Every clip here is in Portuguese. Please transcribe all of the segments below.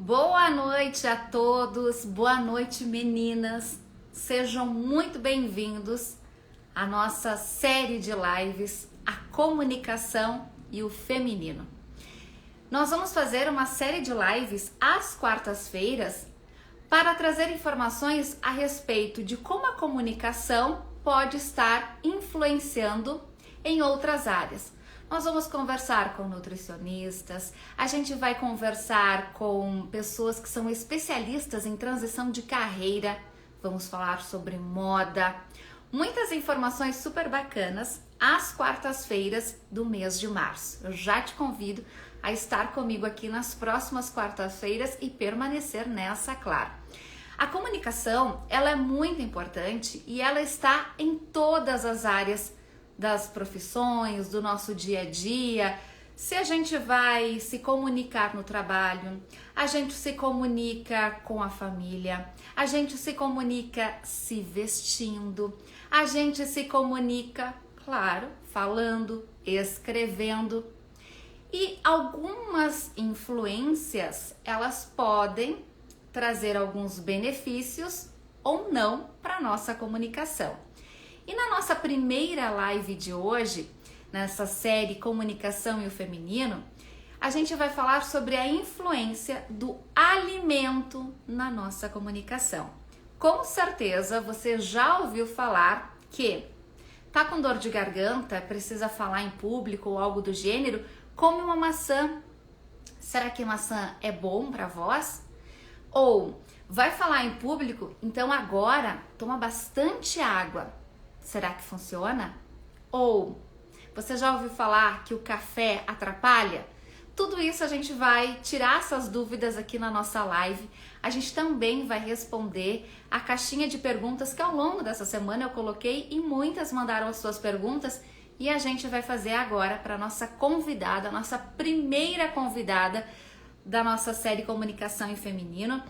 Boa noite a todos, boa noite meninas, sejam muito bem-vindos à nossa série de lives, a comunicação e o feminino. Nós vamos fazer uma série de lives às quartas-feiras para trazer informações a respeito de como a comunicação pode estar influenciando em outras áreas. Nós vamos conversar com nutricionistas, a gente vai conversar com pessoas que são especialistas em transição de carreira, vamos falar sobre moda, muitas informações super bacanas às quartas-feiras do mês de março. Eu já te convido a estar comigo aqui nas próximas quartas-feiras e permanecer nessa, claro. A comunicação, ela é muito importante e ela está em todas as áreas das profissões, do nosso dia a dia. Se a gente vai se comunicar no trabalho, a gente se comunica com a família, a gente se comunica se vestindo, a gente se comunica, claro, falando, escrevendo. E algumas influências, elas podem trazer alguns benefícios ou não para a nossa comunicação. E na nossa primeira live de hoje, nessa série Comunicação e o Feminino, a gente vai falar sobre a influência do alimento na nossa comunicação. Com certeza você já ouviu falar que tá com dor de garganta, precisa falar em público ou algo do gênero, come uma maçã. Será que maçã é bom para voz? Ou vai falar em público, então agora toma bastante água. Será que funciona? Ou você já ouviu falar que o café atrapalha? Tudo isso a gente vai tirar essas dúvidas aqui na nossa live. A gente também vai responder a caixinha de perguntas que ao longo dessa semana eu coloquei e muitas mandaram as suas perguntas e a gente vai fazer agora para a nossa convidada, a nossa primeira convidada da nossa série Comunicação e Feminino.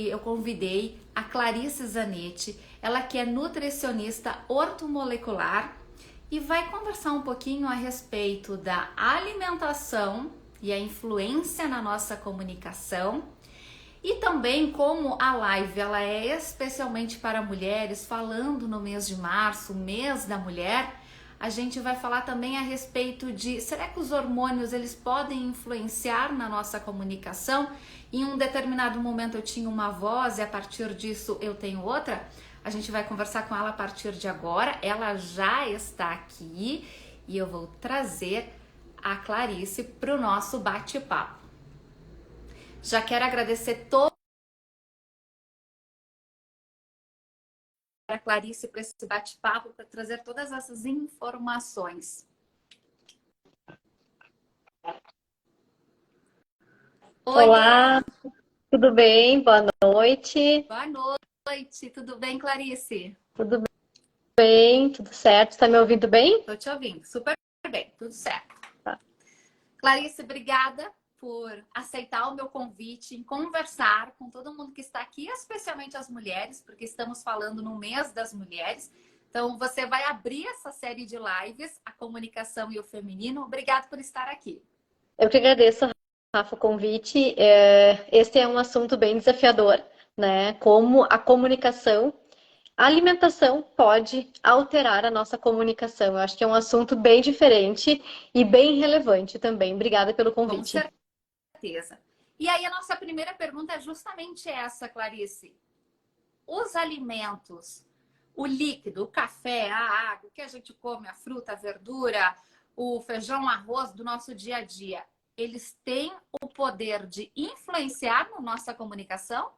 Eu convidei a Clarice Zanetti, ela que é nutricionista ortomolecular e vai conversar um pouquinho a respeito da alimentação e a influência na nossa comunicação e também como a live ela é especialmente para mulheres, falando no mês de março, mês da mulher. A gente vai falar também a respeito de, será que os hormônios eles podem influenciar na nossa comunicação? Em um determinado momento eu tinha uma voz e a partir disso eu tenho outra. A gente vai conversar com ela a partir de agora. Ela já está aqui e eu vou trazer a Clarice para o nosso bate-papo. Já quero agradecer a Clarice para esse bate-papo, para trazer todas essas informações. Oi, Olá, tudo bem? Boa noite. boa noite, tudo bem, Clarice? Tudo bem? Tudo certo? Está me ouvindo bem? Tô te ouvindo, super bem, tudo certo. Tá. Clarice, obrigada por aceitar o meu convite em conversar com todo mundo que está aqui, especialmente as mulheres, porque estamos falando no mês das mulheres. Então, você vai abrir essa série de lives, a comunicação e o feminino. Obrigada por estar aqui. Eu que agradeço, Rafa, o convite. Este é um assunto bem desafiador, né? Como a comunicação, a alimentação pode alterar a nossa comunicação. Eu acho que é um assunto bem diferente e bem relevante também. Obrigada pelo Com convite. certeza. E aí, a nossa primeira pergunta é justamente essa, Clarice. Os alimentos, o líquido, o café, a água, o que a gente come, a fruta, a verdura, o feijão, o arroz do nosso dia a dia, eles têm o poder de influenciar na nossa comunicação?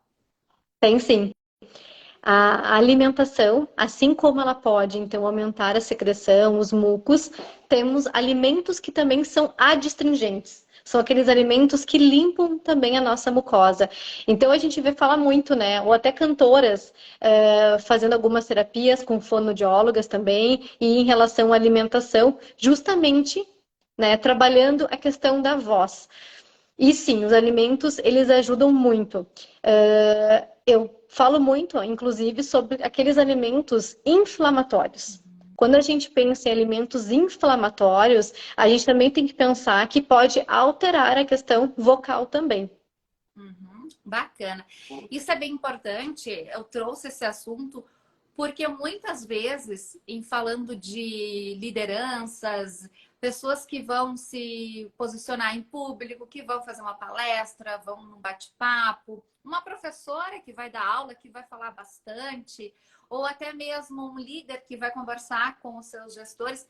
Tem sim. A alimentação, assim como ela pode, então, aumentar a secreção, os mucos, temos alimentos que também são adstringentes. São aqueles alimentos que limpam também a nossa mucosa. Então, a gente vê falar muito, né? Ou até cantoras fazendo algumas terapias com fonoaudiólogas também, e em relação à alimentação, justamente, né, trabalhando a questão da voz. E sim, os alimentos, eles ajudam muito. Eu falo muito, inclusive, sobre aqueles alimentos inflamatórios. Quando a gente pensa em alimentos inflamatórios, a gente também tem que pensar que pode alterar a questão vocal também. Uhum, bacana. Isso é bem importante. Eu trouxe esse assunto porque muitas vezes, em falando de lideranças, pessoas que vão se posicionar em público, que vão fazer uma palestra, vão num bate-papo, uma professora que vai dar aula, que vai falar bastante, ou até mesmo um líder que vai conversar com os seus gestores,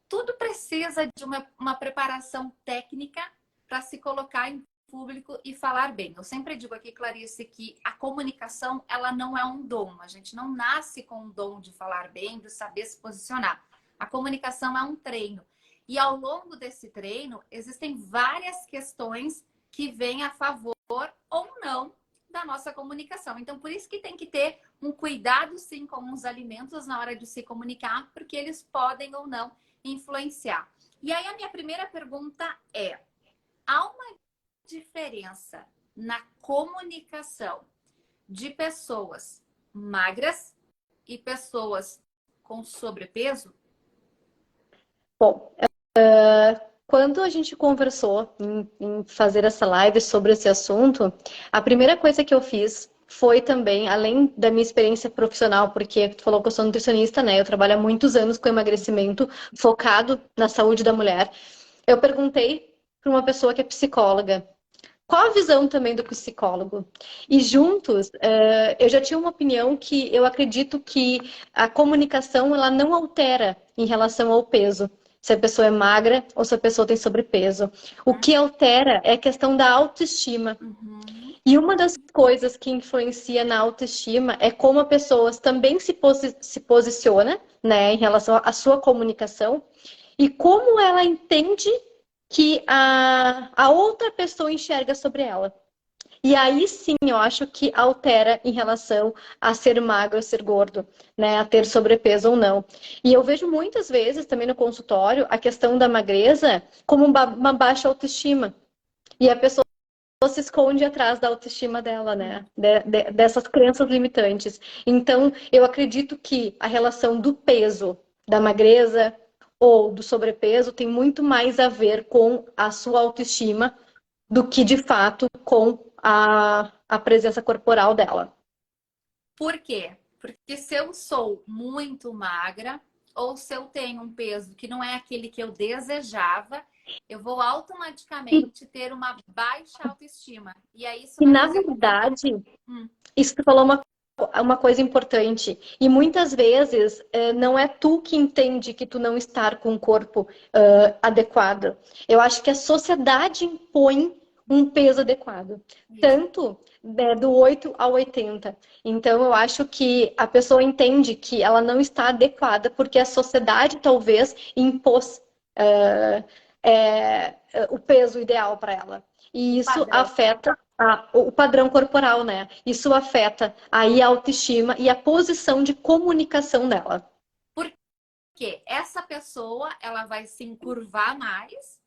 tudo precisa de uma preparação técnica para se colocar em público e falar bem. Eu sempre digo aqui, Clarice, que a comunicação, ela não é um dom. A gente não nasce com o dom de falar bem, de saber se posicionar. A comunicação é um treino. E ao longo desse treino, existem várias questões que vêm a favor ou não da nossa comunicação. Então, por isso que tem que ter um cuidado, sim, com os alimentos na hora de se comunicar, porque eles podem ou não influenciar. E aí, a minha primeira pergunta é: há uma diferença na comunicação de pessoas magras e pessoas com sobrepeso? Bom, quando a gente conversou em fazer essa live sobre esse assunto, a primeira coisa que eu fiz foi também, além da minha experiência profissional, porque tu falou que eu sou nutricionista, né? Eu trabalho há muitos anos com emagrecimento focado na saúde da mulher. Eu perguntei para uma pessoa que é psicóloga, qual a visão também do psicólogo? E juntos, eu já tinha uma opinião que eu acredito que a comunicação ela não altera em relação ao peso. Se a pessoa é magra ou se a pessoa tem sobrepeso. O que altera é a questão da autoestima. Uhum. E uma das coisas que influencia na autoestima é como a pessoa também se posiciona, né, em relação à sua comunicação e como ela entende que a outra pessoa enxerga sobre ela. E aí sim, eu acho que altera em relação a ser magro ou ser gordo, né? A ter sobrepeso ou não. E eu vejo muitas vezes também no consultório a questão da magreza como uma baixa autoestima. E a pessoa se esconde atrás da autoestima dela, né? Dessas crenças limitantes. Então, eu acredito que a relação do peso, da magreza ou do sobrepeso tem muito mais a ver com a sua autoestima do que, de fato, com a presença corporal dela. Por quê? Porque se eu sou muito magra ou se eu tenho um peso que não é aquele que eu desejava, eu vou E, automaticamente ter uma baixa autoestima. E aí isso e vai na fazer com que... verdade, Hum, isso que tu falou uma coisa importante. E muitas vezes não é tu que entende que tu não está com um corpo adequado. Eu acho que a sociedade impõe um peso adequado. isso. Tanto do 8 ao 80. Então, eu acho que a pessoa entende que ela não está adequada porque a sociedade talvez impôs uh, o peso ideal para ela. O E isso padrão. afeta o padrão corporal, né? Isso afeta aí a autoestima e a posição de comunicação dela. Porque essa pessoa, ela vai se encurvar mais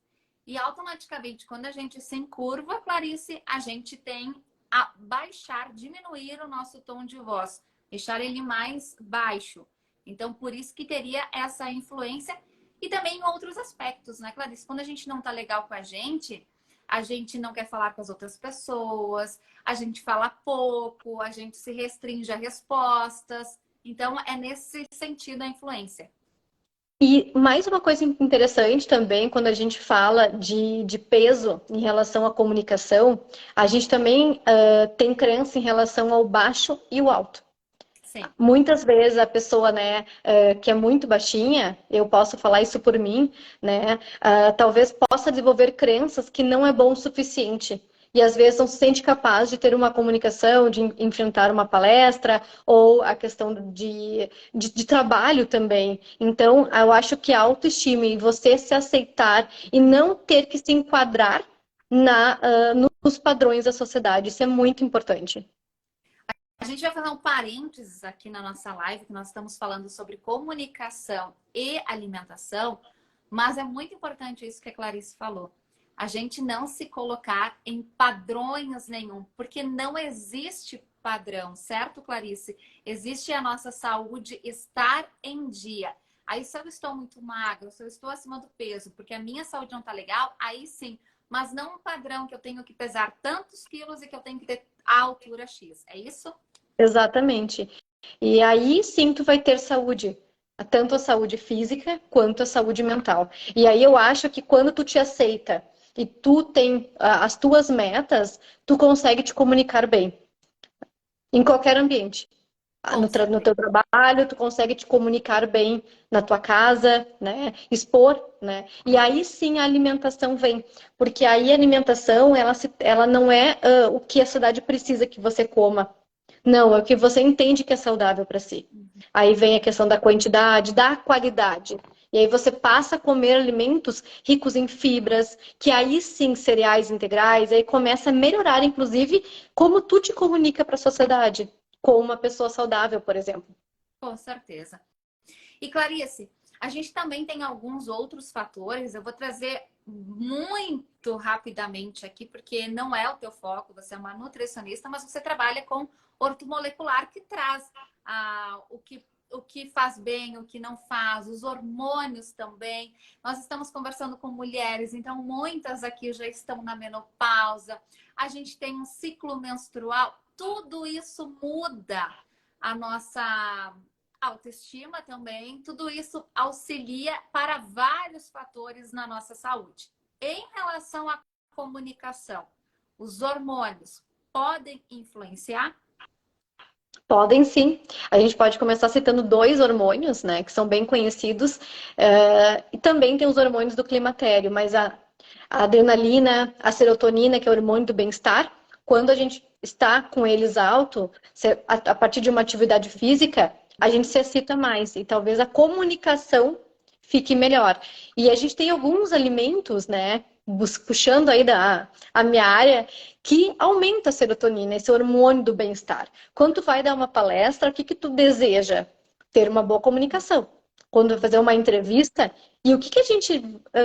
e automaticamente, quando a gente se encurva, Clarice, a gente tem a baixar, diminuir o nosso tom de voz, deixar ele mais baixo. Então, por isso que teria essa influência e também em outros aspectos, né, Clarice? Quando a gente não tá legal com a gente não quer falar com as outras pessoas, a gente fala pouco, a gente se restringe a respostas. Então, é nesse sentido a influência. E mais uma coisa interessante também, quando a gente fala de peso em relação à comunicação, a gente também tem crença em relação ao baixo e o alto. Sim. Muitas vezes a pessoa, né, que é muito baixinha, eu posso falar isso por mim, né, talvez possa desenvolver crenças que não é bom o suficiente. E às vezes não se sente capaz de ter uma comunicação, de enfrentar uma palestra, ou a questão de trabalho também. Então, eu acho que a autoestima e você se aceitar e não ter que se enquadrar nos padrões da sociedade, isso é muito importante. A gente vai fazer um parênteses aqui na nossa live, que nós estamos falando sobre comunicação e alimentação, mas é muito importante isso que a Clarice falou. A gente não se colocar em padrões nenhum, porque não existe padrão, certo, Clarice? Existe a nossa saúde estar em dia. Aí, se eu estou muito magra, se eu estou acima do peso, porque a minha saúde não está legal, aí sim, mas não um padrão que eu tenho que pesar tantos quilos e que eu tenho que ter a altura X. É isso? Exatamente. E aí sim tu vai ter saúde, tanto a saúde física quanto a saúde mental. E aí eu acho que quando tu te aceita e tu tem as tuas metas, tu consegue te comunicar bem em qualquer ambiente. Com No teu certeza. trabalho, tu consegue te comunicar bem na tua casa, né? Expor, né? E aí sim a alimentação vem, porque aí a alimentação, ela não é o que a cidade precisa que você coma. Não, é o que você entende que é saudável para si. Aí vem a questão da quantidade, da qualidade. E aí você passa a comer alimentos ricos em fibras, que aí sim cereais integrais, aí começa a melhorar, inclusive, como tu te comunica para a sociedade, com uma pessoa saudável, por exemplo. Com certeza. E Clarice, a gente também tem alguns outros fatores. Eu vou trazer muito rapidamente aqui, porque não é o teu foco, você é uma nutricionista, mas você trabalha com ortomolecular que traz o que faz bem, o que não faz, os hormônios também. Nós estamos conversando com mulheres, então muitas aqui já estão na menopausa. A gente tem um ciclo menstrual, tudo isso muda a nossa autoestima também, tudo isso auxilia para vários fatores na nossa saúde. Em relação à comunicação, os hormônios podem influenciar? Podem sim. A gente pode começar citando dois hormônios, né, que são bem conhecidos, e também tem os hormônios do climatério, mas a adrenalina, a serotonina, que é o hormônio do bem-estar, quando a gente está com eles alto, a partir de uma atividade física, a gente se excita mais e talvez a comunicação fique melhor. E a gente tem alguns alimentos, né, puxando aí a minha área, que aumenta a serotonina, esse hormônio do bem-estar. Quando tu vai dar uma palestra, o que que tu deseja? Ter uma boa comunicação. Quando vai fazer uma entrevista, e o que que a gente,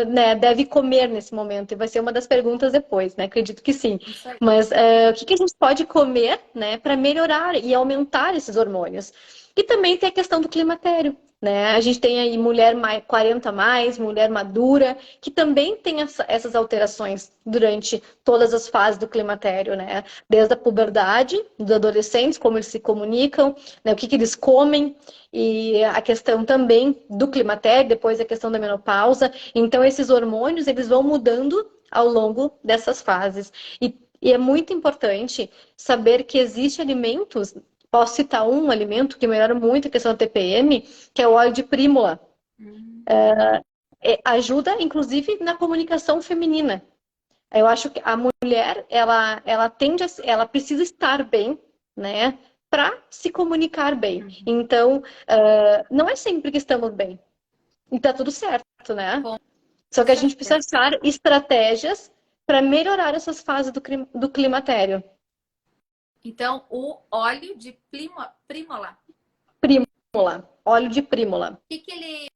né, deve comer nesse momento? E vai ser uma das perguntas depois, né? Acredito que sim. Isso aí. Mas o que que a gente pode comer, né, para melhorar e aumentar esses hormônios? E também tem a questão do climatério. Né? A gente tem aí mulher 40 mais, mulher madura, que também tem essas alterações durante todas as fases do climatério, né? Desde a puberdade, dos adolescentes, como eles se comunicam, né? O que que eles comem, e a questão também do climatério, depois a questão da menopausa. Então, esses hormônios, eles vão mudando ao longo dessas fases. E é muito importante saber que existem alimentos. Posso citar um alimento que melhora muito a questão da TPM, que é o óleo de prímula. Hum, Ajuda, inclusive, na comunicação feminina. Eu acho que a mulher, ela tende ela precisa estar bem, né, para se comunicar bem. uhum. Então, não é sempre que estamos bem. E tá tudo certo, né? Com Só que a gente precisa certeza. achar estratégias para melhorar essas fases do climatério. Então, o óleo de prímula, Prímula, óleo de prímula. o que que ele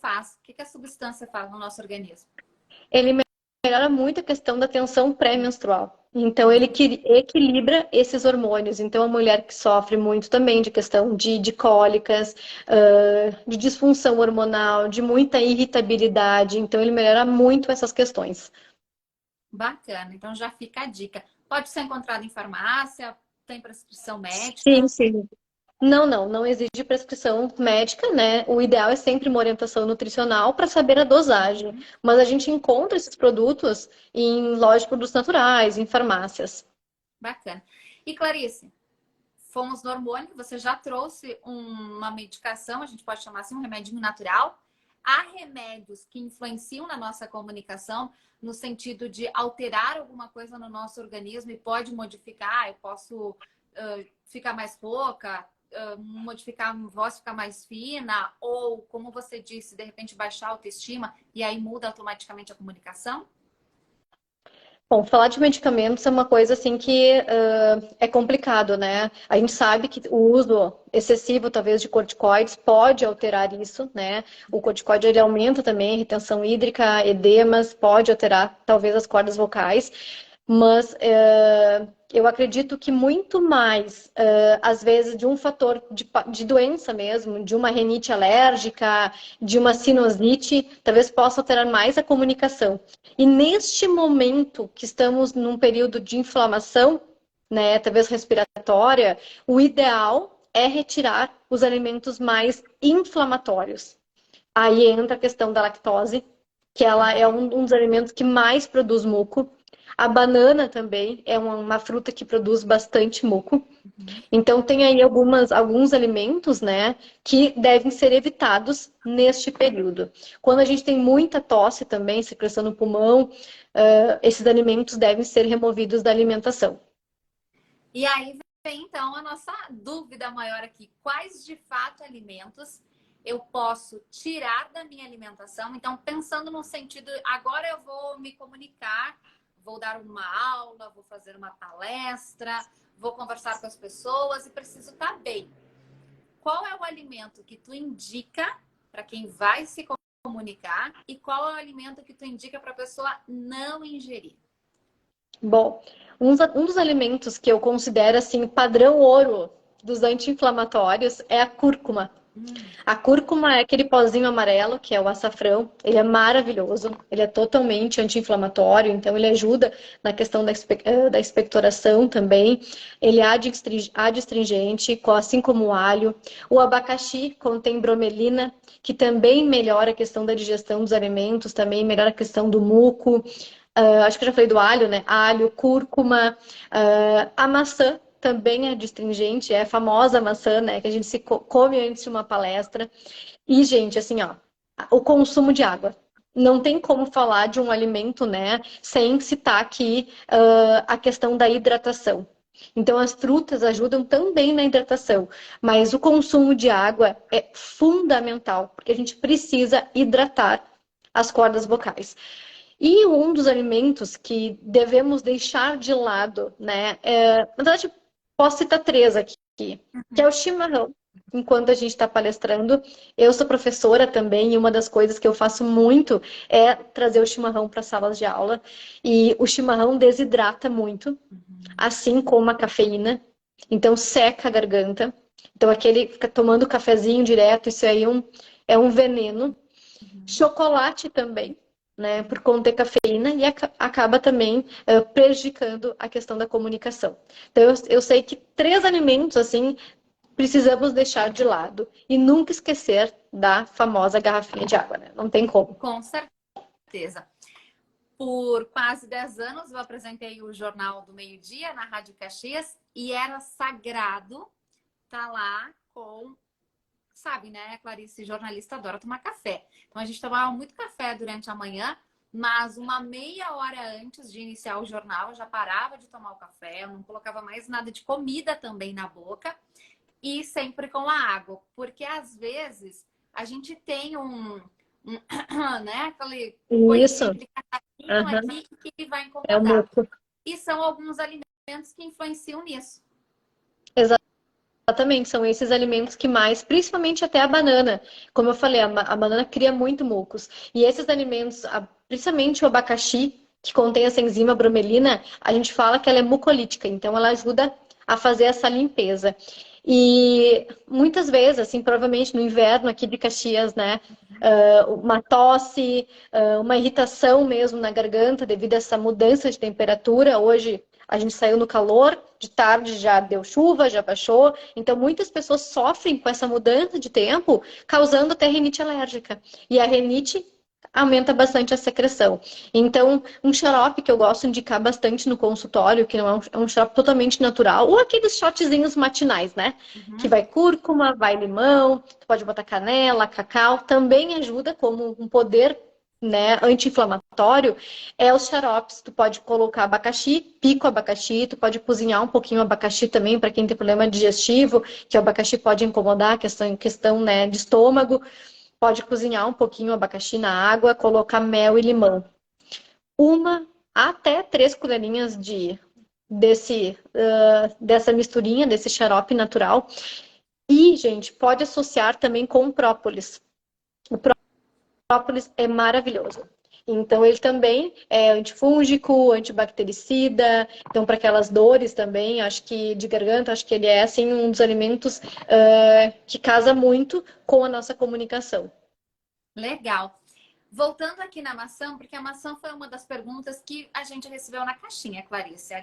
faz? O que que a substância faz no nosso organismo? Ele melhora muito a questão da tensão pré-menstrual. Então, ele equilibra esses hormônios. Então, a mulher que sofre muito também de questão de cólicas, de disfunção hormonal, de muita irritabilidade. Então, ele melhora muito essas questões. Bacana. Então, já fica a dica. Pode ser encontrado em farmácia, tem prescrição Sim, médica. sim. Não exige prescrição médica, né? O ideal é sempre uma orientação nutricional para saber a dosagem. Uhum. Mas a gente encontra esses produtos em lojas de produtos naturais, em farmácias. Bacana. E Clarice, fomos no hormônio, você já trouxe uma medicação, a gente pode chamar assim, um remedinho natural. Há remédios que influenciam na nossa comunicação, no sentido de alterar alguma coisa no nosso organismo e pode modificar, eu posso ficar mais rouca, modificar a voz, ficar mais fina, ou, como você disse, de repente baixar a autoestima e aí muda automaticamente a comunicação? Bom, falar de medicamentos é uma coisa assim que é complicado, né? A gente sabe que o uso excessivo, talvez, de corticoides pode alterar isso, né? O corticoide ele aumenta também a retenção hídrica, edemas, pode alterar talvez as cordas vocais. Mas eu acredito que muito mais, às vezes, de um fator de doença mesmo, de uma rinite alérgica, de uma sinusite, talvez possa alterar mais a comunicação. E neste momento que estamos num período de inflamação, né, talvez respiratória, o ideal é retirar os alimentos mais inflamatórios. Aí entra a questão da lactose, que ela é um dos alimentos que mais produz muco. A banana também é uma fruta que produz bastante muco. Então, tem aí alguns alimentos, né, que devem ser evitados neste período. Quando a gente tem muita tosse também, secreção no pulmão, esses alimentos devem ser removidos da alimentação. E aí vem, então, a nossa dúvida maior aqui. Quais, de fato, alimentos eu posso tirar da minha alimentação? Então, pensando no sentido, agora eu vou me comunicar, vou dar uma aula, vou fazer uma palestra, vou conversar com as pessoas e preciso estar bem. Qual é o alimento que tu indica para quem vai se comunicar e qual é o alimento que tu indica para a pessoa não ingerir? Bom, um dos alimentos que eu considero assim padrão ouro dos anti-inflamatórios é a cúrcuma. A cúrcuma é aquele pozinho amarelo, que é o açafrão. Ele é maravilhoso, ele é totalmente anti-inflamatório, então ele ajuda na questão da expectoração também. Ele é adstringente, assim como o alho. O abacaxi contém bromelina, que também melhora a questão da digestão dos alimentos, também melhora a questão do muco. Acho que eu já falei do alho, né? Alho, cúrcuma, a maçã também é astringente, é a famosa maçã, né? Que a gente se come antes de uma palestra. E, gente, assim, ó, o consumo de água. Não tem como falar de um alimento, né, sem citar aqui a questão da hidratação. Então, as frutas ajudam também na hidratação, mas o consumo de água é fundamental, porque a gente precisa hidratar as cordas vocais. E um dos alimentos que devemos deixar de lado, né? Na verdade, posso citar três aqui, que é o chimarrão. Enquanto a gente está palestrando, eu sou professora também, e uma das coisas que eu faço muito é trazer o chimarrão para salas de aula. E o chimarrão desidrata muito, assim como a cafeína. Então, seca a garganta. Então, aquele fica tomando cafezinho direto, isso aí é um veneno. Chocolate também, né, por conter cafeína e acaba também prejudicando a questão da comunicação. Então, eu sei que três alimentos, assim, precisamos deixar de lado e nunca esquecer da famosa garrafinha de água, né? Não tem como. Com certeza. Por quase 10 anos, eu apresentei o Jornal do Meio-Dia na Rádio Caxias e era sagrado estar lá com, sabe, né, Clarice, jornalista adora tomar café. Então a gente tomava muito café durante a manhã, mas uma meia hora antes de iniciar o jornal, eu já parava de tomar o café, eu não colocava mais nada de comida também na boca e sempre com a água, porque às vezes a gente tem né, aquele Isso. coisinho, aquele catarrinho aqui que vai É o incomodar. muco. E são alguns alimentos que influenciam nisso. Exatamente, são esses alimentos que mais, principalmente até a banana. Como eu falei, a banana cria muito mucos. E esses alimentos, principalmente o abacaxi, que contém essa enzima bromelina, a gente fala que ela é mucolítica, então ela ajuda a fazer essa limpeza. E muitas vezes, assim, provavelmente no inverno aqui de Caxias, né, uma tosse, uma irritação mesmo na garganta devido a essa mudança de temperatura. Hoje a gente saiu no calor, de tarde já deu chuva, já baixou. Então, muitas pessoas sofrem com essa mudança de tempo, causando até rinite alérgica. E a rinite aumenta bastante a secreção. Então, um xarope que eu gosto de indicar bastante no consultório, que não é um xarope totalmente natural, ou aqueles shotzinhos matinais, né? Que vai cúrcuma, vai limão, tu pode botar canela, cacau, também ajuda como um poder, né, anti-inflamatório, é os xaropes. Tu pode colocar abacaxi, pico abacaxi, tu pode cozinhar um pouquinho o abacaxi também para quem tem problema digestivo, que o abacaxi pode incomodar, questão, né, de estômago. Pode cozinhar um pouquinho o abacaxi na água, colocar mel e limão. Uma até 3 colherinhas dessa misturinha, desse xarope natural. E, gente, pode associar também com própolis. O própolis é maravilhoso. Então, ele também é antifúngico, antibactericida. Então, para aquelas dores também, acho que de garganta, acho que ele é assim um dos alimentos que casa muito com a nossa comunicação. Legal. Voltando aqui na maçã, porque a maçã foi uma das perguntas que a gente recebeu na caixinha, Clarice,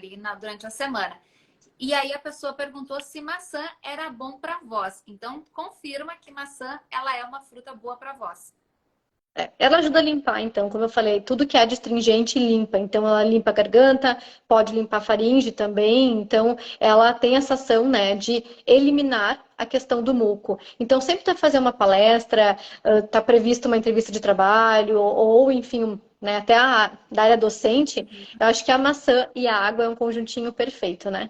durante a semana. E aí a pessoa perguntou se maçã era bom para voz. Então, confirma que maçã ela é uma fruta boa para voz. Ela ajuda a limpar, então, como eu falei, tudo que é adstringente limpa. Então, ela limpa a garganta, pode limpar a faringe também. Então, ela tem essa ação, né, de eliminar a questão do muco. Então, sempre tá fazer uma palestra, tá prevista uma entrevista de trabalho, ou enfim, né, até da área docente, eu acho que a maçã e a água é um conjuntinho perfeito, né?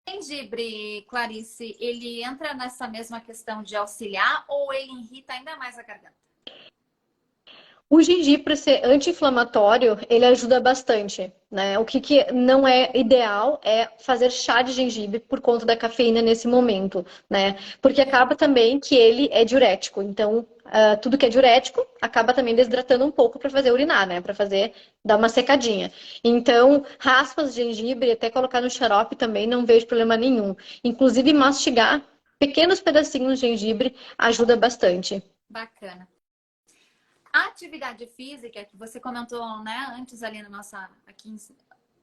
Gengibre, Clarice, ele entra nessa mesma questão de auxiliar ou ele irrita ainda mais a garganta? O gengibre, por ser anti-inflamatório, ele ajuda bastante, né? O que não é ideal é fazer chá de gengibre por conta da cafeína nesse momento, né? Porque acaba também que ele é diurético. Então, tudo que é diurético acaba também desidratando um pouco para fazer urinar, né? Para fazer dar uma secadinha. Então, raspas de gengibre, até colocar no xarope também não vejo problema nenhum. Inclusive, mastigar pequenos pedacinhos de gengibre ajuda bastante. Bacana. A atividade física que você comentou, né, antes ali na nossa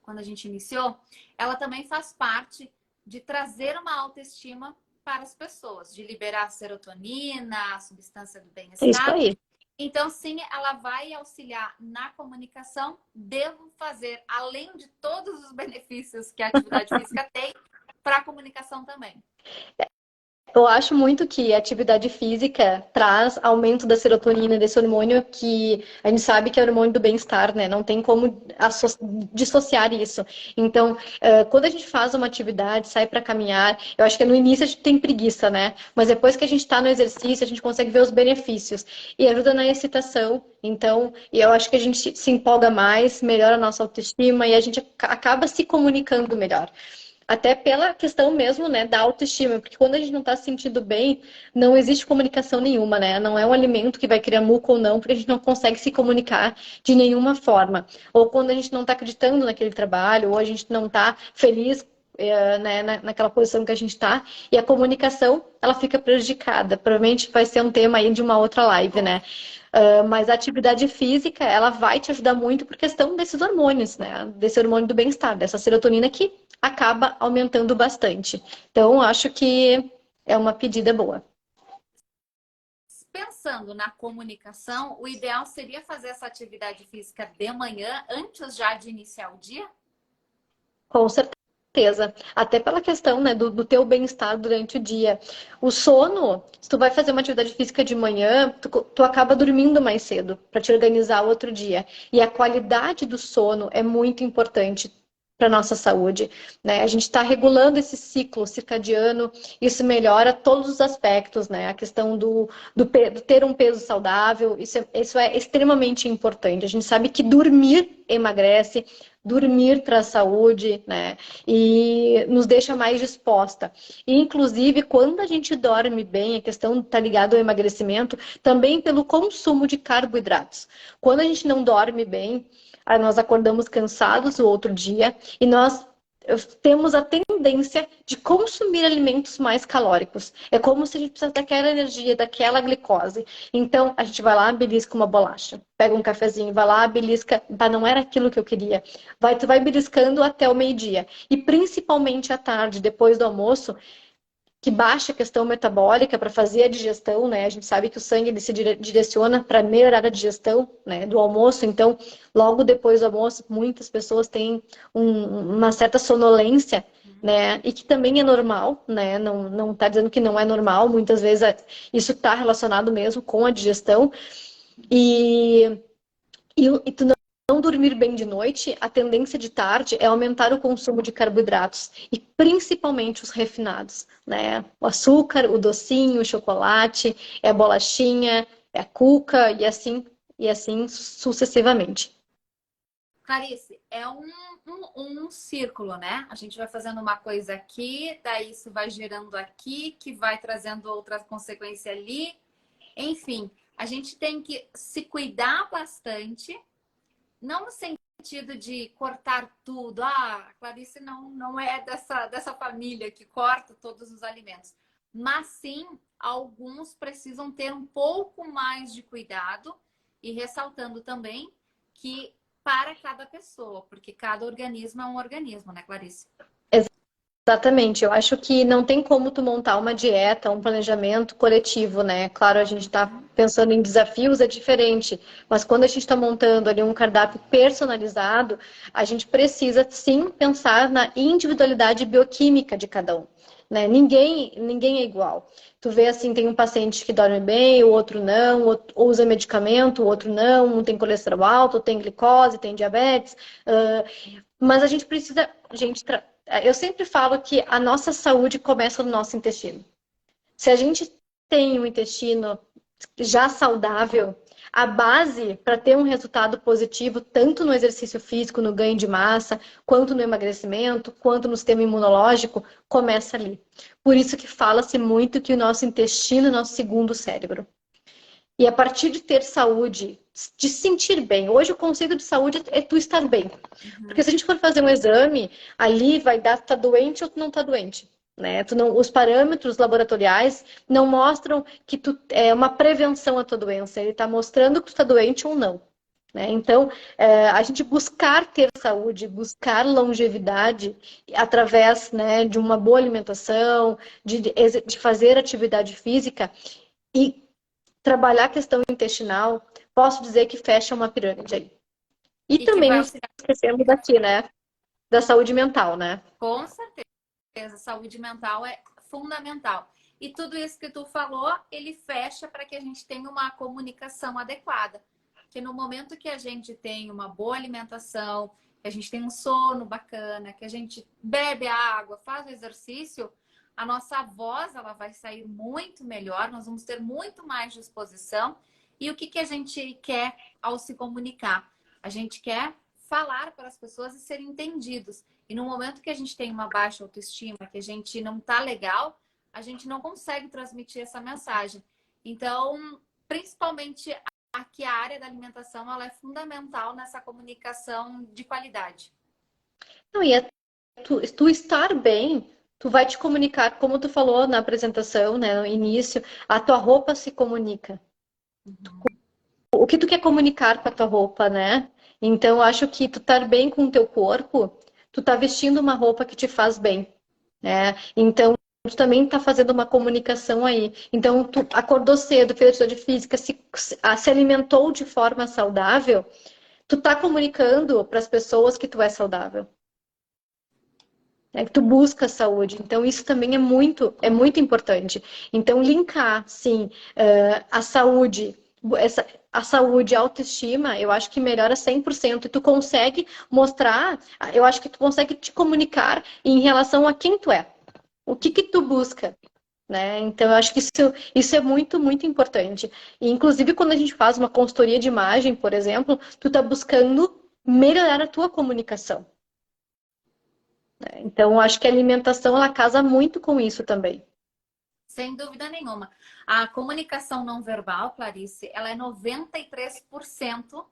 quando a gente iniciou, ela também faz parte de trazer uma autoestima para as pessoas, de liberar a serotonina, a substância do É isso bem-estar. aí. Então, sim, ela vai auxiliar na comunicação. Devo fazer, além de todos os benefícios que a atividade física tem, para a comunicação também. Eu acho muito que a atividade física traz aumento da serotonina, desse hormônio que a gente sabe que é o hormônio do bem-estar, né? Não tem como dissociar isso. Então, quando a gente faz uma atividade, sai para caminhar, eu acho que no início a gente tem preguiça, né? Mas depois que a gente está no exercício, a gente consegue ver os benefícios e ajuda na excitação. Então, eu acho que a gente se empolga mais, melhora a nossa autoestima e a gente acaba se comunicando melhor. Até pela questão mesmo, né, da autoestima, porque quando a gente não está se sentindo bem, não existe comunicação nenhuma, né? Não é um alimento que vai criar muco ou não, porque a gente não consegue se comunicar de nenhuma forma. Ou quando a gente não está acreditando naquele trabalho, ou a gente não está feliz, né, naquela posição que a gente está, e a comunicação, ela fica prejudicada. Provavelmente vai ser um tema aí de uma outra live, né? Mas a atividade física, ela vai te ajudar muito por questão desses hormônios, né? Desse hormônio do bem-estar, dessa serotonina que acaba aumentando bastante. Então, acho que é uma pedida boa. Pensando na comunicação, o ideal seria fazer essa atividade física de manhã, antes já de iniciar o dia? Com certeza. Até pela questão, né, do teu bem-estar durante o dia. O sono, se tu vai fazer uma atividade física de manhã, tu acaba dormindo mais cedo para te organizar o outro dia. E a qualidade do sono é muito importante para nossa saúde, né? A gente está regulando esse ciclo circadiano, isso melhora todos os aspectos, né? A questão do ter um peso saudável, isso é extremamente importante. A gente sabe que dormir emagrece, dormir traz saúde, né? E nos deixa mais disposta. E, inclusive, quando a gente dorme bem, a questão está ligada ao emagrecimento, também pelo consumo de carboidratos. Quando a gente não dorme bem, aí nós acordamos cansados o outro dia e nós temos a tendência de consumir alimentos mais calóricos. É como se a gente precisasse daquela energia, daquela glicose. Então, a gente vai lá, belisca uma bolacha. Pega um cafezinho, vai lá, belisca. Tá, não era aquilo que eu queria. Tu vai beliscando até o meio-dia. E principalmente à tarde, depois do almoço, que baixa a questão metabólica para fazer a digestão, né? A gente sabe que o sangue ele se direciona para melhorar a digestão, né, do almoço. Então, logo depois do almoço, muitas pessoas têm uma certa sonolência, né? E que também é normal, né? Não está dizendo que não é normal. Muitas vezes isso está relacionado mesmo com a digestão. E, e tu não dormir bem de noite, a tendência de tarde é aumentar o consumo de carboidratos e principalmente os refinados, né? O açúcar, o docinho, o chocolate, é a bolachinha, é a cuca e assim sucessivamente. Clarice, é um círculo, né? A gente vai fazendo uma coisa aqui, daí isso vai gerando aqui, que vai trazendo outra consequência ali. Enfim, A gente tem que se cuidar bastante, não no sentido de cortar tudo. Ah, a Clarice não é dessa família que corta todos os alimentos. Mas sim, alguns precisam ter um pouco mais de cuidado e ressaltando também que para cada pessoa, porque cada organismo é um organismo, né, Clarice? Exatamente, eu acho que não tem como tu montar uma dieta, um planejamento coletivo, né? Claro, a gente está pensando em desafios, é diferente, mas quando a gente está montando ali um cardápio personalizado, a gente precisa sim pensar na individualidade bioquímica de cada um, né? Ninguém é igual. Tu vê assim, tem um paciente que dorme bem, o outro não, usa medicamento, o outro não, um tem colesterol alto, tem glicose, tem diabetes, mas a gente precisa, gente, eu sempre falo que a nossa saúde começa no nosso intestino. Se a gente tem um intestino já saudável, a base para ter um resultado positivo, tanto no exercício físico, no ganho de massa, quanto no emagrecimento, quanto no sistema imunológico, começa ali. Por isso que fala-se muito que o nosso intestino é o nosso segundo cérebro. E a partir de ter saúde, de se sentir bem. Hoje o conceito de saúde é tu estar bem. Porque se a gente for fazer um exame, ali vai dar se tá doente ou tu não tá doente. Né? Os parâmetros laboratoriais não mostram que tu é uma prevenção à tua doença. Ele está mostrando que tu está doente ou não. Né? Então, a gente buscar ter saúde, buscar longevidade através, né, de uma boa alimentação, de fazer atividade física e trabalhar a questão intestinal, posso dizer que fecha uma pirâmide aí. E E que também vai não auxiliar. esquecemos daqui, né? Da saúde mental, né? Com certeza, saúde mental é fundamental. E tudo isso que tu falou, ele fecha para que a gente tenha uma comunicação adequada. Que no momento que a gente tem uma boa alimentação, que a gente tem um sono bacana, que a gente bebe água, faz o exercício, a nossa voz ela vai sair muito melhor, nós vamos ter muito mais disposição. E o que, que a gente quer ao se comunicar? A gente quer falar para as pessoas e ser entendidos. E no momento que a gente tem uma baixa autoestima, que a gente não tá legal, a gente não consegue transmitir essa mensagem. Então, principalmente aqui a área da alimentação, ela é fundamental nessa comunicação de qualidade. Não, e tu estar bem, tu vai te comunicar, como tu falou na apresentação, né, no início, a tua roupa se comunica. Uhum. O que tu quer comunicar com a tua roupa, né? Então, eu acho que tu estar bem com o teu corpo, tu tá vestindo uma roupa que te faz bem, né? Então, tu também tá fazendo uma comunicação aí. Então, tu acordou cedo, fez atividade física, se alimentou de forma saudável, tu tá comunicando para as pessoas que tu é saudável. Que tu busca a saúde. Então, isso também é muito importante. Então, linkar, sim, a saúde, a saúde, a autoestima, eu acho que melhora 100%. E tu consegue mostrar, eu acho que tu consegue te comunicar em relação a quem tu é. O que tu busca, né? Então, eu acho que isso é muito, muito importante. E, inclusive, quando a gente faz uma consultoria de imagem, por exemplo, tu tá buscando melhorar a tua comunicação. Então, acho que a alimentação ela casa muito com isso também. Sem dúvida nenhuma. A comunicação não verbal, Clarice, ela é 93%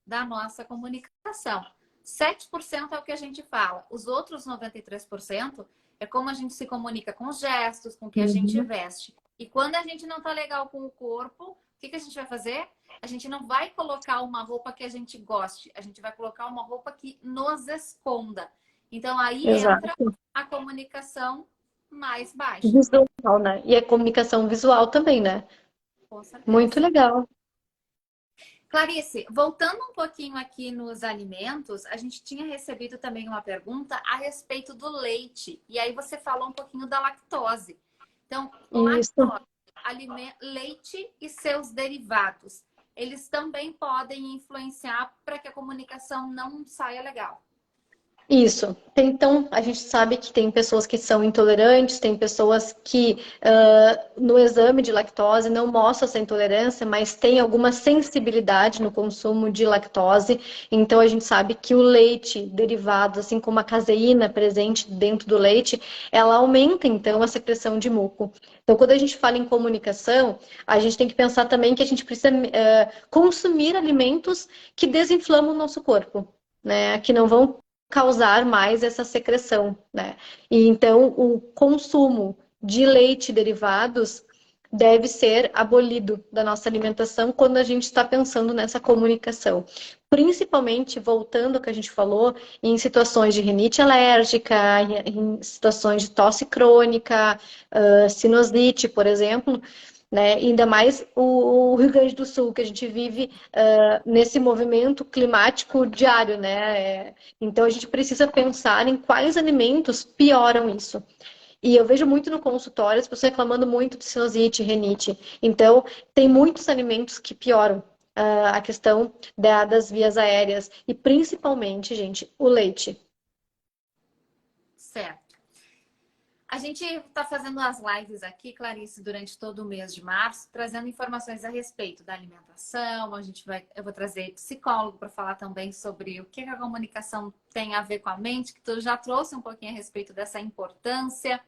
da nossa comunicação. 7% é o que a gente fala. Os outros 93% é como a gente se comunica com os gestos, com o que a gente Uhum. veste. E quando a gente não tá legal com o corpo, o que a gente vai fazer? A gente não vai colocar uma roupa que a gente goste, a gente vai colocar uma roupa que nos esconda. Então aí entra Exato. a comunicação mais baixa. Visual, né? E a comunicação visual também, né? Com Muito certeza. legal. Clarice, voltando um pouquinho aqui nos alimentos, a gente tinha recebido também uma pergunta a respeito do leite. E aí você falou um pouquinho da lactose. Então, Isso. lactose, leite e seus derivados, eles também podem influenciar para que a comunicação não saia legal. Isso. Então, a gente sabe que tem pessoas que são intolerantes, tem pessoas que no exame de lactose não mostra essa intolerância, mas tem alguma sensibilidade no consumo de lactose. Então, a gente sabe que o leite derivado, assim como a caseína presente dentro do leite, ela aumenta, então, a secreção de muco. Então, quando a gente fala em comunicação, a gente tem que pensar também que a gente precisa consumir alimentos que desinflamam o nosso corpo, né? Que não vão causar mais essa secreção, né? E então o consumo de leite e derivados deve ser abolido da nossa alimentação quando a gente está pensando nessa comunicação. Principalmente, voltando ao que a gente falou, em situações de rinite alérgica, em situações de tosse crônica, sinusite, por exemplo, né? Ainda mais o Rio Grande do Sul, que a gente vive nesse movimento climático diário, né? Então a gente precisa pensar em quais alimentos pioram isso. E eu vejo muito no consultório as pessoas reclamando muito de sinusite, renite. Então, tem muitos alimentos que pioram a questão das vias aéreas. E principalmente, gente, o leite. Certo. A gente está fazendo as lives aqui, Clarice, durante todo o mês de março, trazendo informações a respeito da alimentação. Eu vou trazer psicólogo para falar também sobre o que a comunicação tem a ver com a mente, que tu já trouxe um pouquinho a respeito dessa importância.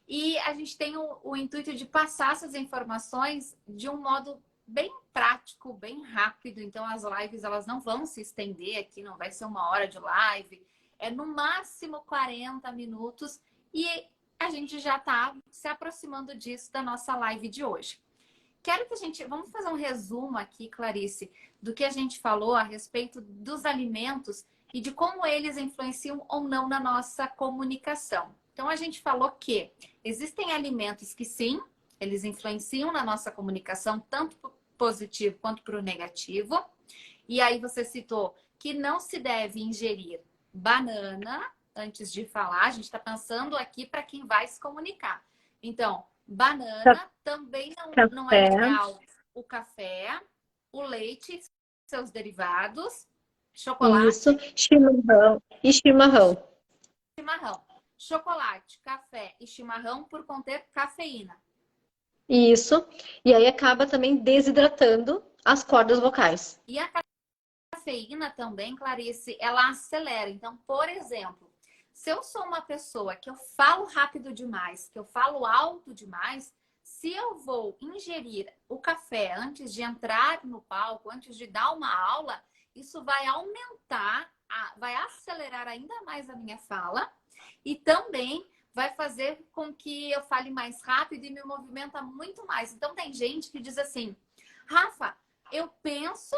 E a gente tem o intuito de passar essas informações de um modo bem prático, bem rápido. Então, as lives elas não vão se estender aqui, não vai ser 1 hora de live. É no máximo 40 minutos. E a gente já está se aproximando disso da nossa live de hoje. Quero que vamos fazer um resumo aqui, Clarice, do que a gente falou a respeito dos alimentos e de como eles influenciam ou não na nossa comunicação. Então, a gente falou que existem alimentos que sim, eles influenciam na nossa comunicação, tanto para o positivo quanto para o negativo. E aí você citou que não se deve ingerir banana antes de falar. A gente está pensando aqui para quem vai se comunicar. Então, banana também não é Café. ideal. O café, o leite, seus derivados, chocolate. Isso, chimarrão e chimarrão. Chimarrão. Chocolate, café e chimarrão por conter cafeína. Isso. E aí acaba também desidratando as cordas vocais. E a cafeína também, Clarice, ela acelera. Então, por exemplo, se eu sou uma pessoa que eu falo rápido demais, que eu falo alto demais, se eu vou ingerir o café antes de entrar no palco, antes de dar uma aula, isso vai aumentar, vai acelerar ainda mais a minha fala e também vai fazer com que eu fale mais rápido e me movimenta muito mais. Então, tem gente que diz assim, Rafa, eu penso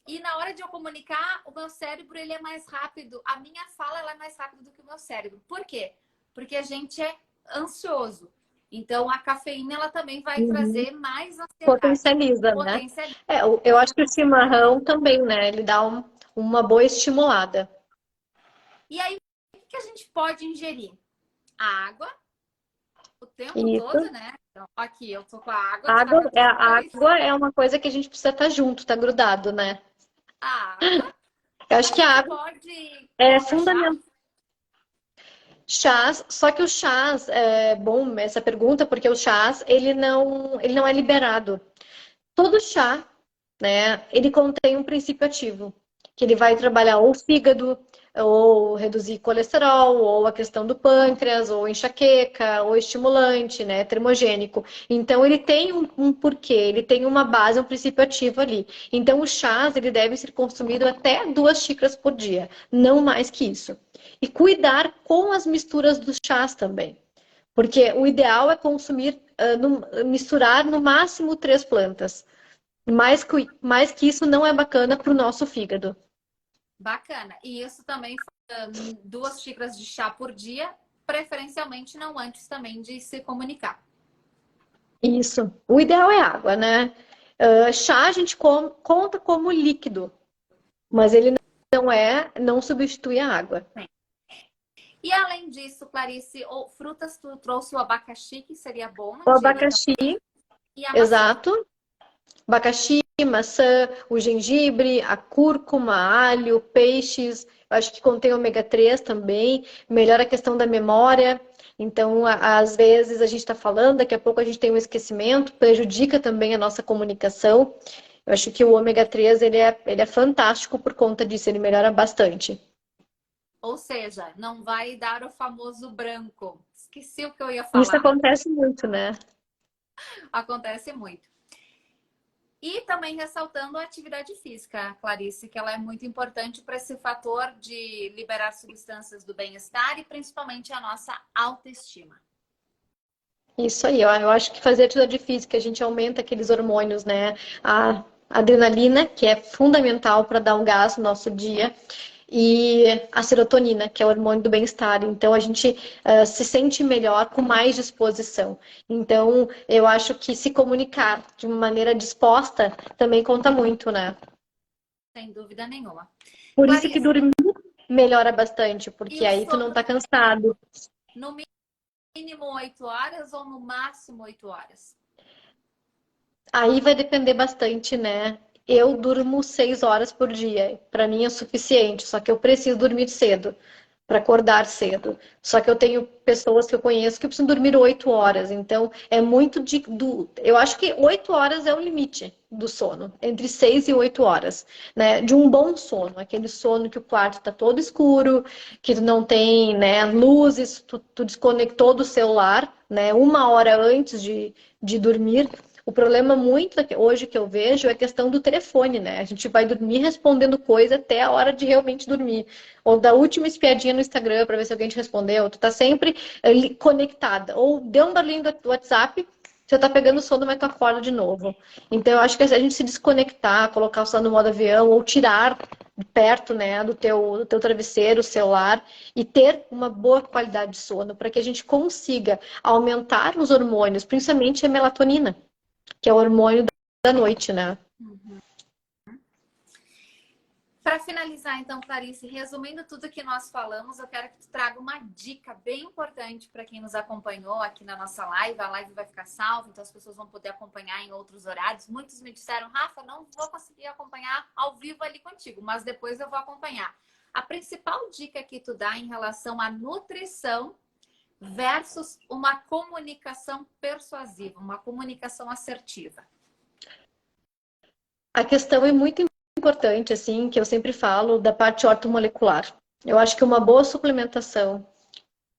e na hora de eu comunicar, o meu cérebro ele é mais rápido. A minha fala ela é mais rápida do que o meu cérebro. Por quê? Porque a gente é ansioso. Então, a cafeína ela também vai trazer mais ansiedade. Potencializa, né? Eu acho que o chimarrão também, né? Ele dá uma boa estimulada. E aí, o que a gente pode ingerir? A água, o tempo Isso. todo, né? Então, aqui, eu tô com a água. A água é uma coisa que a gente precisa estar junto, tá grudado, né? A água. Eu acho que a água pode é tomar fundamental. Chás, só que o chás, é bom essa pergunta, porque o chás, ele não é liberado. Todo chá, né, ele contém um princípio ativo, que ele vai trabalhar ou o fígado, ou reduzir colesterol, ou a questão do pâncreas, ou enxaqueca, ou estimulante, né, termogênico. Então, ele tem um porquê, ele tem uma base, um princípio ativo ali. Então, o chás, ele deve ser consumido até 2 xícaras por dia, não mais que isso. E cuidar com as misturas dos chás também. Porque o ideal é consumir, misturar no máximo 3 plantas. Mais que isso não é bacana para o nosso fígado. Bacana. E isso também 2 xícaras de chá por dia, preferencialmente não antes também de se comunicar. Isso. O ideal é água, né? Chá a gente conta como líquido, mas ele não substitui a água. E além disso, Clarice, ou frutas, tu trouxe o abacaxi, que seria bom. O abacaxi, e a exato. Abacaxi, maçã, o gengibre, a cúrcuma, alho, peixes. Eu acho que contém ômega 3 também, melhora a questão da memória. Então, às vezes a gente está falando, daqui a pouco a gente tem um esquecimento, prejudica também a nossa comunicação. Eu acho que o ômega 3 ele é fantástico por conta disso, ele melhora bastante. Ou seja, não vai dar o famoso branco. Esqueci o que eu ia Isso falar. acontece muito, né? Acontece muito. E também ressaltando a atividade física, Clarice, que ela é muito importante para esse fator de liberar substâncias do bem-estar e principalmente a nossa autoestima. Isso aí, ó. Eu acho que fazer atividade física, a gente aumenta aqueles hormônios, né? A adrenalina, que é fundamental para dar um gás no nosso dia, e a serotonina, que é o hormônio do bem-estar. Então, a gente se sente melhor, com mais disposição. Então, eu acho que se comunicar de uma maneira disposta também conta muito, né? Sem dúvida nenhuma. Por isso que Clarice, dormir melhora bastante, e porque o aí tu não sono tá cansado. no mínimo 8 horas ou no máximo 8 horas? Aí vai depender bastante, né? Eu durmo 6 horas por dia. Para mim é suficiente, só que eu preciso dormir cedo para acordar cedo. Só que eu tenho pessoas que eu conheço que precisam dormir 8 horas. Então é muito eu acho que 8 horas é o limite do sono, entre 6 e 8 horas, né? De um bom sono, aquele sono que o quarto está todo escuro, que não tem, né, luzes, tu desconectou do celular, né? 1 hora antes de dormir. O problema muito hoje que eu vejo é a questão do telefone, né? A gente vai dormir respondendo coisa até a hora de realmente dormir. Ou da última espiadinha no Instagram para ver se alguém te respondeu. Tu tá sempre conectada. Ou deu um barulhinho do WhatsApp, você tá pegando sono, mas tu acorda de novo. Então eu acho que a gente se desconectar, colocar o celular no modo avião, ou tirar de perto, né, do teu travesseiro, o celular, e ter uma boa qualidade de sono, para que a gente consiga aumentar os hormônios, principalmente a melatonina, que é o hormônio da noite, né? Para finalizar, então, Clarice, resumindo tudo que nós falamos, eu quero que tu traga uma dica bem importante para quem nos acompanhou aqui na nossa live. A live vai ficar salva, então as pessoas vão poder acompanhar em outros horários. Muitos me disseram, Rafa, não vou conseguir acompanhar ao vivo ali contigo, mas depois eu vou acompanhar. A principal dica que tu dá em relação à nutrição versus uma comunicação persuasiva, uma comunicação assertiva. A questão é muito importante, assim, que eu sempre falo da parte ortomolecular. Eu acho que uma boa suplementação,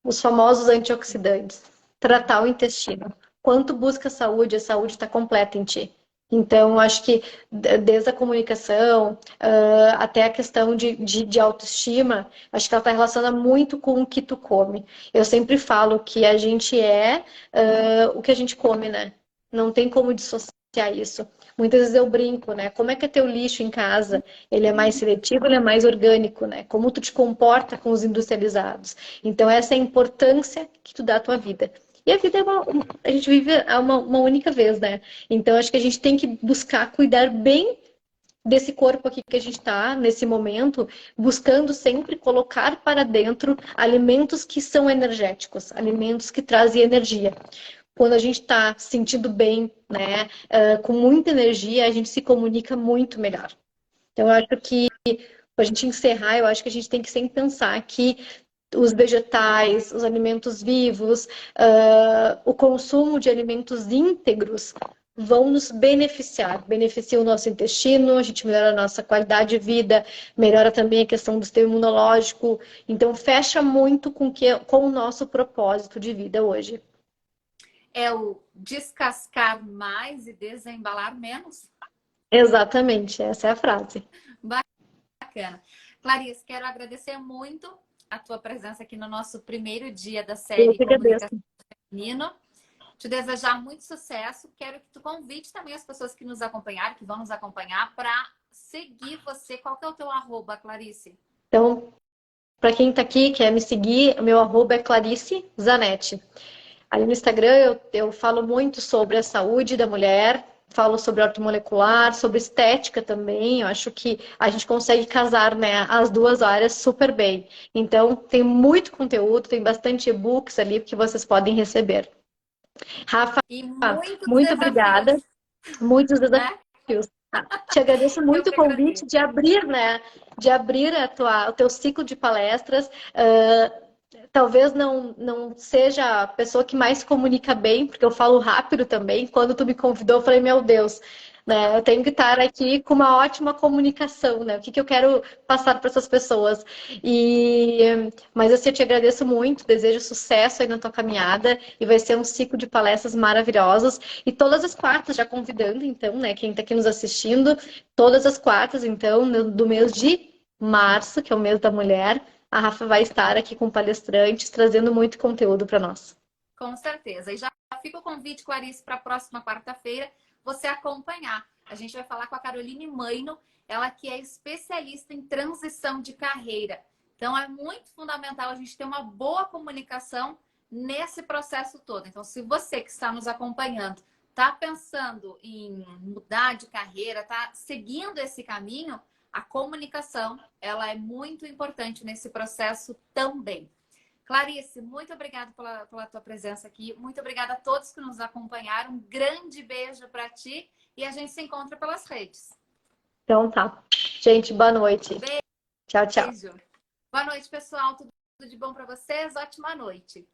os famosos antioxidantes, tratar o intestino. Quanto busca a saúde está completa em ti. Então, eu acho que desde a comunicação até a questão de autoestima, acho que ela está relacionada muito com o que tu come. Eu sempre falo que a gente é o que a gente come, né? Não tem como dissociar isso. Muitas vezes eu brinco, né? Como é que é teu lixo em casa? Ele é mais seletivo, ele é mais orgânico, né? Como tu te comporta com os industrializados. Então, essa é a importância que tu dá à tua vida. E a vida a gente vive uma única vez, né? Então, acho que a gente tem que buscar cuidar bem desse corpo aqui que a gente está nesse momento, buscando sempre colocar para dentro alimentos que são energéticos, alimentos que trazem energia. Quando a gente está se sentindo bem, né, com muita energia, a gente se comunica muito melhor. Então, eu acho que, para a gente encerrar, eu acho que a gente tem que sempre pensar que os vegetais, os alimentos vivos, o consumo de alimentos íntegros vão nos beneficiar. Beneficia o nosso intestino, a gente melhora a nossa qualidade de vida, melhora também a questão do sistema imunológico. Então, fecha muito com o nosso propósito de vida hoje. É o descascar mais e desembalar menos? Exatamente, essa é a frase. Bacana. Clarice, quero agradecer muito a tua presença aqui no nosso primeiro dia da Eu série que agradeço. Comunicação Feminino. Te desejar muito sucesso. Quero que tu convide também as pessoas que nos acompanharam, que vão nos acompanhar, para seguir você. Qual que é o teu arroba, Clarice? Então, para quem está aqui, quer me seguir, o meu arroba é Clarice Zanetti. Ali no Instagram eu falo muito sobre a saúde da mulher, falo sobre ortomolecular, sobre estética também. Eu acho que a gente consegue casar, né, as duas áreas super bem. Então, tem muito conteúdo, tem bastante e-books ali que vocês podem receber. Rafa, E muitos muito desafios, obrigada. Muitos né? desafios. Te agradeço Eu muito o que convite agradeço. de abrir, né? De abrir o teu ciclo de palestras. Talvez não seja a pessoa que mais comunica bem, porque eu falo rápido também. Quando tu me convidou, eu falei, meu Deus, né? Eu tenho que estar aqui com uma ótima comunicação, né? O que que eu quero passar para essas pessoas. Mas assim, eu te agradeço muito, desejo sucesso aí na tua caminhada e vai ser um ciclo de palestras maravilhosos. E todas as quartas, já convidando, então, né, quem está aqui nos assistindo, todas as quartas, então, do mês de março, que é o mês da mulher, a Rafa vai estar aqui com palestrantes, trazendo muito conteúdo para nós. Com certeza. E já fica o convite, Clarice, para a próxima quarta-feira você acompanhar. A gente vai falar com a Caroline Maino, ela que é especialista em transição de carreira. Então é muito fundamental a gente ter uma boa comunicação nesse processo todo. Então, se você que está nos acompanhando está pensando em mudar de carreira, está seguindo esse caminho, a comunicação ela é muito importante nesse processo também. Clarice, muito obrigada pela tua presença aqui. Muito obrigada a todos que nos acompanharam. Um grande beijo para ti e a gente se encontra pelas redes. Então tá. Gente, boa noite. Tchau, tchau. Beijo. Boa noite, pessoal. Tudo de bom para vocês? Ótima noite.